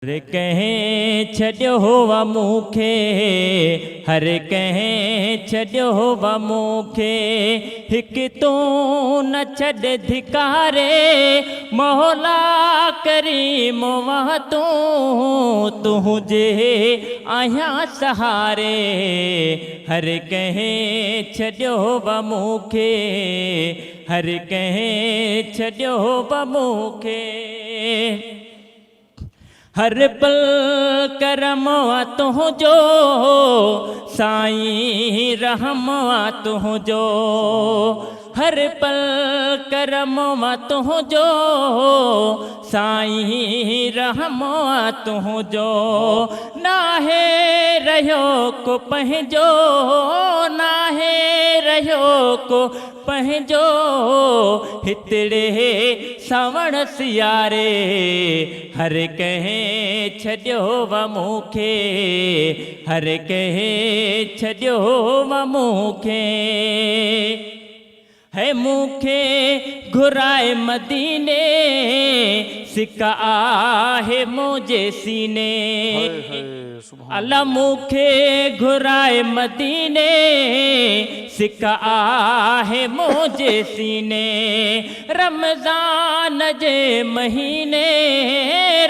हर कहें छॾियो हुआ मूंखे, हर कहें छॾियो हुआ मूंखे, हिकु तूं न छॾ धिकारे, मौला करीम वह तूं जे आहियां सहारे। हर कहें छॾियो हुआ मूंखे, हर कहें छॾियो हुआ मूंखे, हर पल करम आ तुंहिंजो, साईं रहम आ तुंहिंजो, हर पल करम आ तुंहिंजो, साईं रहम आ तुंहिंजो। नाहे रहियो को पंहिंजो, नाहे रहियो को पंहिंजो, हितड़े सावण सियारे। हर कहें छॾियो हुआ मूंखे, हर कहें छॾियो हुआ मूंखे, है मूंखे घुराए मदीने, सिका आहे मुंहिंजे सीने। अल्लाह मूंखे घुराए मदीने, सिका आहे मुंहिंजे सीने। रमज़ान जे महीने,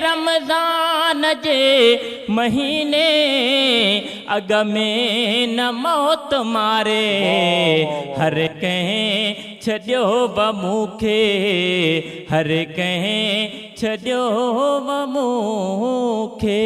रमज़ान जे महीने, अग में न मौत मारे। हर कहें छॾियो हुआ मूंखे, हर कहें छॾियो हुआ मूंखे।